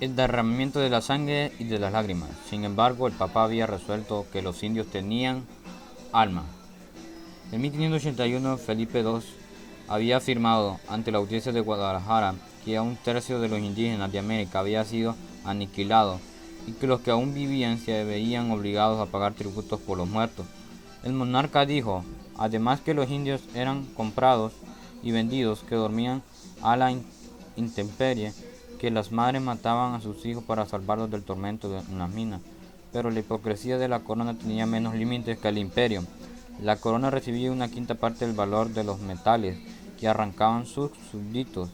el derramamiento de la sangre y de las lágrimas. Sin embargo, el Papa había resuelto que los indios tenían alma. En 1581, Felipe II había afirmado ante la audiencia de Guadalajara que a un tercio de los indígenas de América había sido aniquilado y que los que aún vivían se veían obligados a pagar tributos por los muertos. El monarca dijo, además, que los indios eran comprados y vendidos, que dormían a la intemperie, que las madres mataban a sus hijos para salvarlos del tormento en las minas. Pero la hipocresía de la corona tenía menos límites que el imperio. La corona recibía una quinta parte del valor de los metales que arrancaban sus súbditos.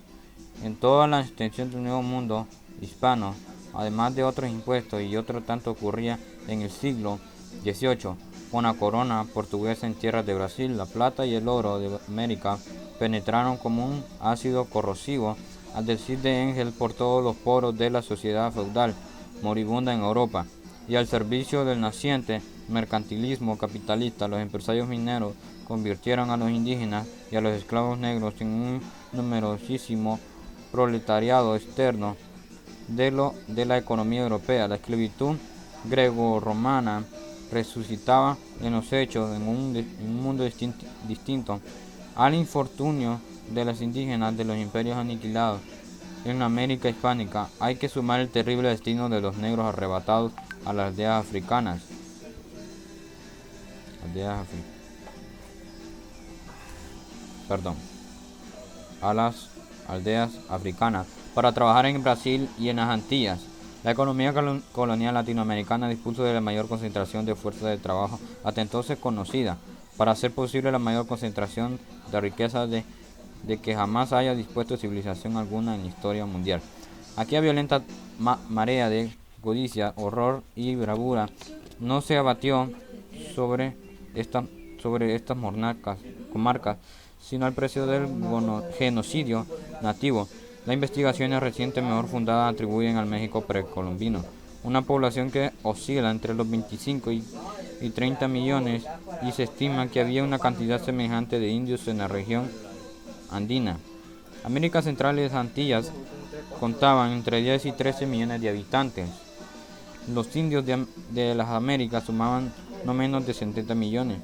En toda la extensión del Nuevo Mundo hispano, además de otros impuestos y otro tanto ocurría en el siglo XVIII, con la corona portuguesa en tierras de Brasil, la plata y el oro de América penetraron como un ácido corrosivo, al decir de Engel, por todos los poros de la sociedad feudal moribunda en Europa, y al servicio del naciente mercantilismo capitalista. Los empresarios mineros convirtieron a los indígenas y a los esclavos negros en un numerosísimo proletariado externo de la economía europea. La esclavitud greco-romana resucitaba en los hechos en un mundo distinto al infortunio de los indígenas de los imperios aniquilados. En América hispánica hay que sumar el terrible destino de los negros arrebatados a las aldeas africanas. A las aldeas africanas para trabajar en Brasil y en las Antillas. La economía colonial latinoamericana dispuso de la mayor concentración de fuerza de trabajo hasta entonces conocida, para hacer posible la mayor concentración de riqueza de que jamás haya dispuesto civilización alguna en la historia mundial. Aquella violenta marea de codicia, horror y bravura no se abatió sobre estas comarcas, sino al precio del genocidio nativo. Las investigaciones recientes mejor fundadas atribuyen al México precolombino una población que oscila entre los 25 y 30 millones, y se estima que había una cantidad semejante de indios en la región andina. América Central y las Antillas contaban entre 10 y 13 millones de habitantes. Los indios de las Américas sumaban no menos de 70 millones,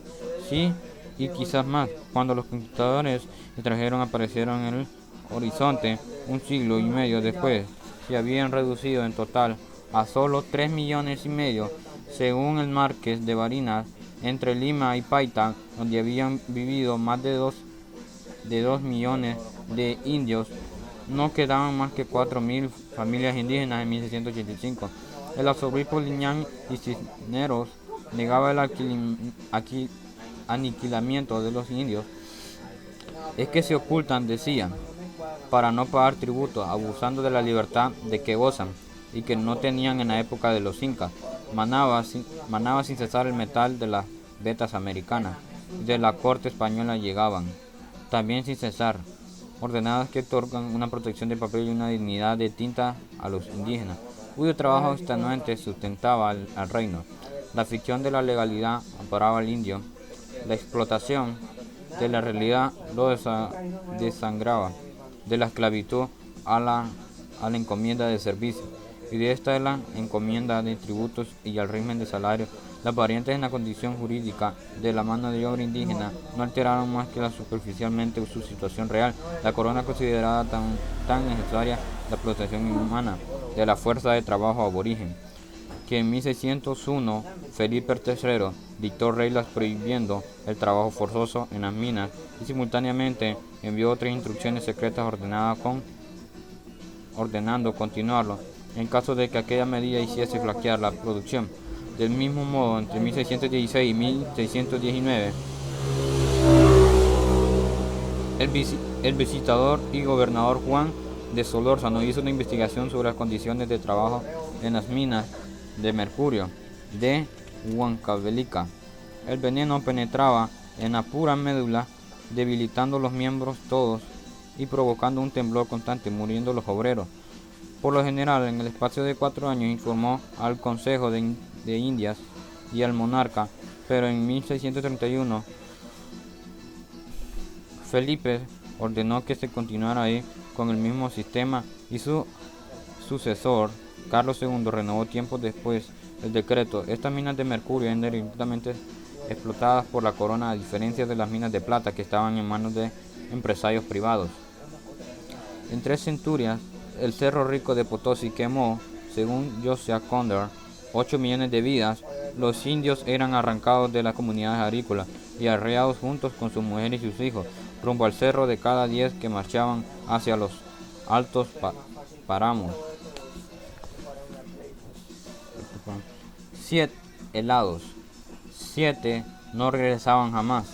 sí, y quizás más. Cuando los conquistadores extranjeros aparecieron en el horizonte un siglo y medio después, se habían reducido en total a solo 3 millones y medio, según el Marqués de Barinas, entre Lima y Paita, donde habían vivido más de 2 millones de indios. No quedaban más que 4.000 familias indígenas en 1685. El arzobispo Liñán y Cisneros negaba el aniquilamiento de los indios. Es que se ocultan, decían, para no pagar tributo, abusando de la libertad de que gozan y que no tenían en la época de los incas. Manaba sin cesar el metal de las vetas americanas, y de la corte española llegaban, también sin cesar, ordenadas que otorgan una protección de papel y una dignidad de tinta a los indígenas, cuyo trabajo extenuante sustentaba al reino. La ficción de la legalidad amparaba al indio, la explotación de la realidad lo desangraba, de la esclavitud a la encomienda de servicio, y de esta la encomienda de tributos y al régimen de salario. Las variantes en la condición jurídica de la mano de obra indígena no alteraron más que superficialmente su situación real. La corona consideraba tan necesaria la explotación inhumana de la fuerza de trabajo aborigen, que en 1601 Felipe III dictó reglas prohibiendo el trabajo forzoso en las minas y simultáneamente envió 3 instrucciones secretas ordenando continuarlo en caso de que aquella medida hiciese flaquear la producción. Del mismo modo, entre 1616 y 1619, el visitador y gobernador Juan de Solórzano hizo una investigación sobre las condiciones de trabajo en las minas de mercurio de Huancavelica. El veneno penetraba en la pura médula, debilitando los miembros todos y provocando un temblor constante, muriendo los obreros. Por lo general, en el espacio de 4 años, informó al Consejo de Indias y al monarca, pero en 1631 Felipe ordenó que se continuara ahí con el mismo sistema, y su sucesor Carlos II renovó tiempo después el decreto. Estas minas de mercurio eran directamente explotadas por la corona, a diferencia de las minas de plata que estaban en manos de empresarios privados. En 3 centurias, el Cerro Rico de Potosí quemó, según Josiah Condor, 8 millones de vidas. Los indios eran arrancados de las comunidades agrícolas y arreados juntos con sus mujeres y sus hijos, rumbo al cerro de cada 10 que marchaban hacia los altos páramos. 7 helados. 7 no regresaban jamás.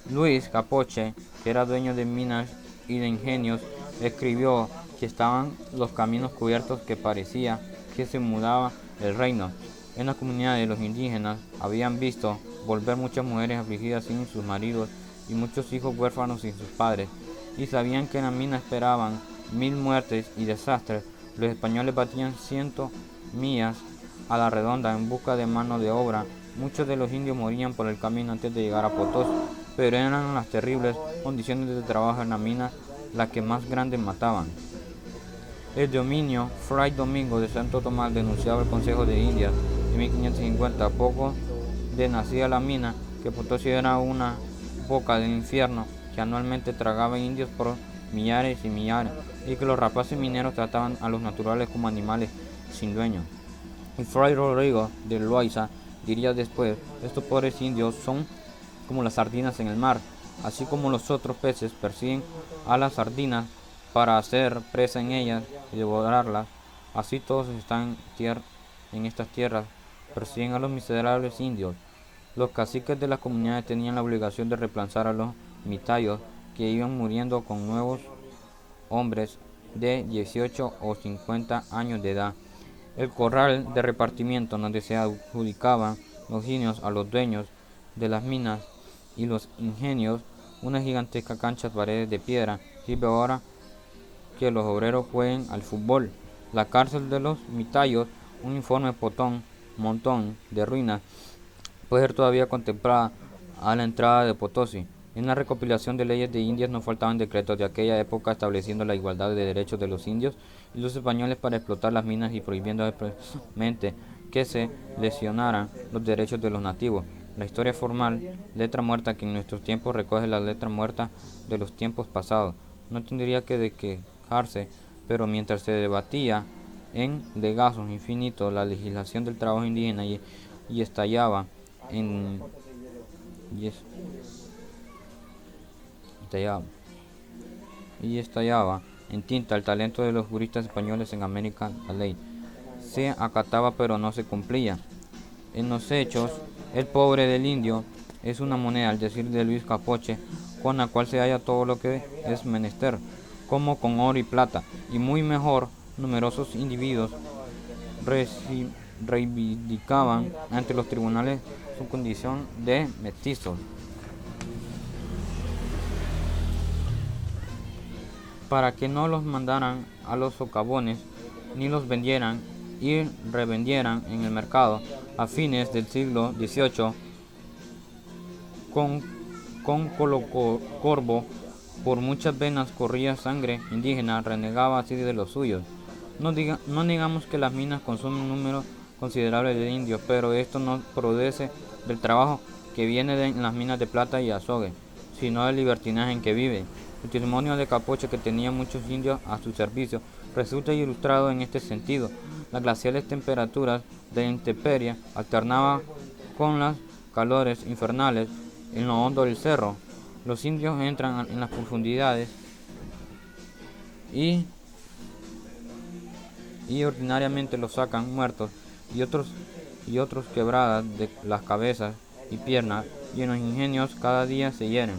Luis Capoche, que era dueño de minas y de ingenios, escribió que estaban los caminos cubiertos, que parecía que se mudaba el reino. En las comunidades los indígenas habían visto volver muchas mujeres afligidas sin sus maridos y muchos hijos huérfanos sin sus padres, y sabían que en la mina esperaban 1000 muertes y desastres. Los españoles batían 100 millas a la redonda en busca de mano de obra. Muchos de los indios morían por el camino antes de llegar a Potosí, pero eran las terribles condiciones de trabajo en la mina las que más grandes mataban. El dominio Fray Domingo de Santo Tomás denunciaba al Consejo de Indias en 1550, poco de nacida la mina, que Potosí era una boca del infierno que anualmente tragaba indios por millares y millares, y que los rapaces mineros trataban a los naturales como animales sin dueño. Y Fray Rodrigo de Loaiza diría después: estos pobres indios son como las sardinas en el mar, así como los otros peces persiguen a las sardinas para hacer presa en ellas y devorarlas, así todos están en estas tierras, persiguen a los miserables indios. Los caciques de las comunidades tenían la obligación de reemplazar a los mitayos, que iban muriendo con nuevos hombres de 18 o 50 años de edad. El corral de repartimiento, donde se adjudicaban los indios a los dueños de las minas y los ingenios, una gigantesca cancha de paredes de piedra, sirve ahora que los obreros jueguen al fútbol. La cárcel de los mitayos, un informe montón de ruinas, puede ser todavía contemplada a la entrada de Potosí. En la recopilación de leyes de Indias no faltaban decretos de aquella época estableciendo la igualdad de derechos de los indios y los españoles para explotar las minas y prohibiendo expresamente que se lesionaran los derechos de los nativos. La historia formal, letra muerta, que en nuestros tiempos recoge la letra muerta de los tiempos pasados, no tendría que de quejarse, pero mientras se debatía en legazos infinitos la legislación del trabajo indígena y estallaba en tinta el talento de los juristas españoles en América. La ley se acataba pero no se cumplía. En los hechos, el pobre del indio es una moneda, al decir de Luis Capoche, con la cual se halla todo lo que es menester, como con oro y plata, y muy mejor. Numerosos individuos reivindicaban ante los tribunales su condición de mestizos, para que no los mandaran a los socavones, ni los vendieran y revendieran en el mercado. A fines del siglo XVIII, con Colocorbo, por muchas venas corría sangre indígena, renegaba así de los suyos. No digamos que las minas consumen un número considerable de indios, pero esto no produce del trabajo que viene en las minas de plata y azogue, sino del libertinaje en que vive. El testimonio de Capoche, que tenía muchos indios a su servicio, resulta ilustrado en este sentido. Las glaciales temperaturas de intemperie alternaban con las calores infernales en lo hondo del cerro. Los indios entran en las profundidades y ordinariamente los sacan muertos, y otros quebradas de las cabezas y piernas, y en los ingenios cada día se hieren.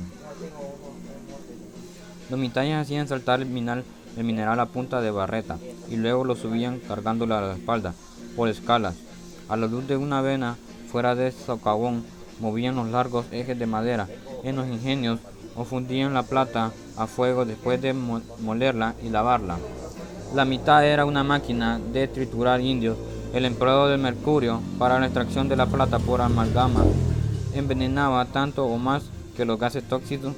Los mitayas hacían saltar el mineral a punta de barreta, y luego lo subían cargándolo a la espalda, por escalas. A la luz de una vena fuera de socavón, movían los largos ejes de madera. En los ingenios, o fundían la plata a fuego después de molerla y lavarla. La mitad era una máquina de triturar indios. El empleo del mercurio para la extracción de la plata por amalgama envenenaba tanto o más que los gases tóxicos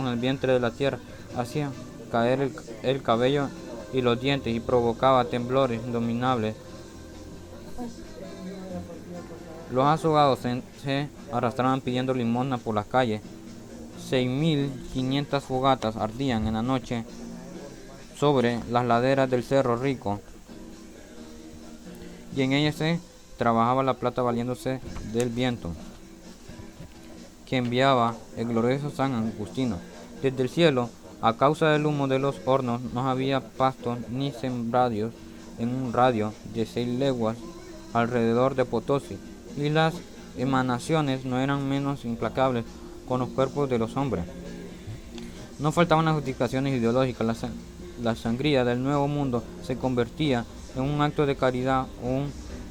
en el vientre de la tierra. Hacía caer el cabello y los dientes y provocaba temblores indominables. Los azogados se arrastraban pidiendo limosna por las calles. 6.500 fogatas ardían en la noche sobre las laderas del Cerro Rico, y en ellas se trabajaba la plata valiéndose del viento que enviaba el glorioso San Agustino. Desde el cielo, a causa del humo de los hornos, no había pastos ni sembradíos en un radio de 6 leguas alrededor de Potosí, y las emanaciones no eran menos implacables con los cuerpos de los hombres. No faltaban las justificaciones ideológicas. La sangría del Nuevo Mundo se convertía en un acto de caridad o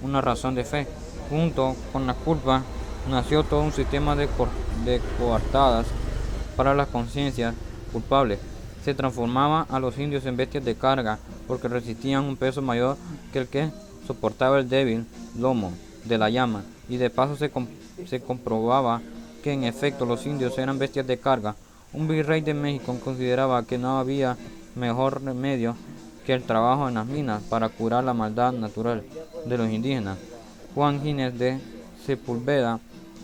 una razón de fe. Junto con la culpa nació todo un sistema de coartadas para las conciencias culpables. Se transformaba a los indios en bestias de carga porque resistían un peso mayor que el que soportaba el débil lomo de la llama, y de paso se comprobaba que en efecto los indios eran bestias de carga. Un virrey de México consideraba que no había mejor remedio que el trabajo en las minas para curar la maldad natural de los indígenas. Juan Ginés de Sepúlveda,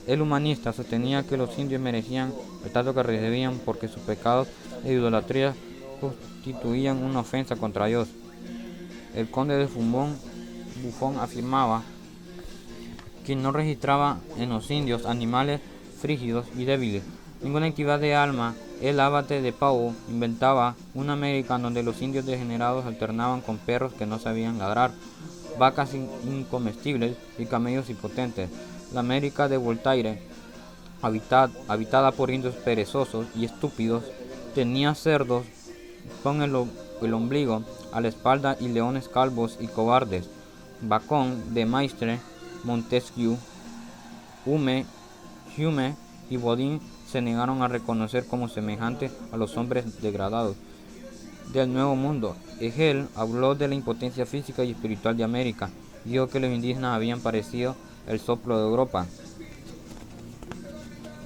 el humanista, sostenía que los indios merecían el trato que recibían porque sus pecados e idolatría constituían una ofensa contra Dios. El conde de Buffon afirmaba que no registraba en los indios animales frígidos y débiles ninguna actividad de alma. El abate de Pau inventaba una América donde los indios degenerados alternaban con perros que no sabían ladrar, vacas incomestibles y camellos impotentes. La América de Voltaire, habitada por indios perezosos y estúpidos, tenía cerdos con el ombligo a la espalda y leones calvos y cobardes. Bacon de Maistre, Montesquieu, Hume y Bodin se negaron a reconocer como semejantes a los hombres degradados del Nuevo Mundo. Hegel habló de la impotencia física y espiritual de América. Dijo que los indígenas habían parecido el soplo de Europa.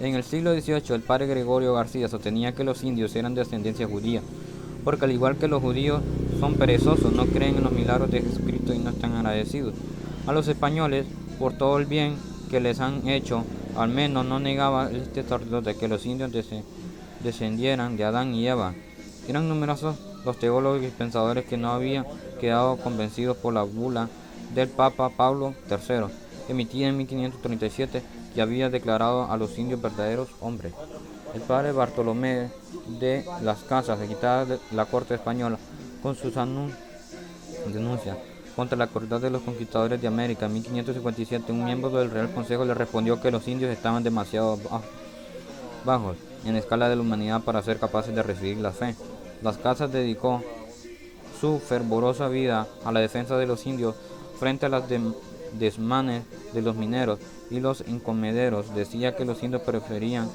En el siglo XVIII, el padre Gregorio García sostenía que los indios eran de ascendencia judía, porque al igual que los judíos son perezosos, no creen en los milagros de Jesucristo y no están agradecidos a los españoles por todo el bien que les han hecho. Al menos no negaba este sacerdote que los indios descendieran de Adán y Eva. Eran numerosos los teólogos y pensadores que no habían quedado convencidos por la bula del Papa Pablo III, emitida en 1537, que había declarado a los indios verdaderos hombres. El padre Bartolomé de las Casas, quitada de la corte española, con sus denuncias contra la crueldad de los conquistadores de América en 1557, un miembro del Real Consejo le respondió que los indios estaban demasiado bajos en la escala de la humanidad para ser capaces de recibir la fe. Las Casas dedicó su fervorosa vida a la defensa de los indios frente a las desmanes de los mineros y los encomenderos. Decía que los indios preferían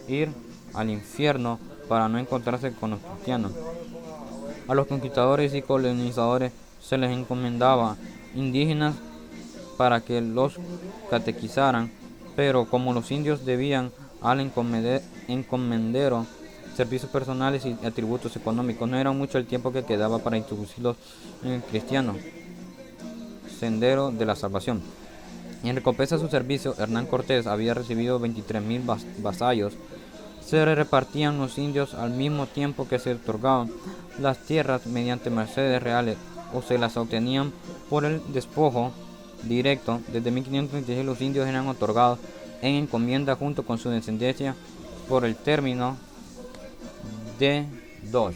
ir al infierno para no encontrarse con los cristianos. A los conquistadores y colonizadores se les encomendaba indígenas para que los catequizaran, pero como los indios debían al encomendero servicios personales y atributos económicos, no era mucho el tiempo que quedaba para introducirlos en el cristiano sendero de la salvación. En recompensa a su servicio, Hernán Cortés había recibido 23.000 vasallos. Se repartían los indios al mismo tiempo que se otorgaban las tierras mediante mercedes reales o se las obtenían por el despojo directo. Desde 1536 los indios eran otorgados en encomienda junto con su descendencia por el término de 2.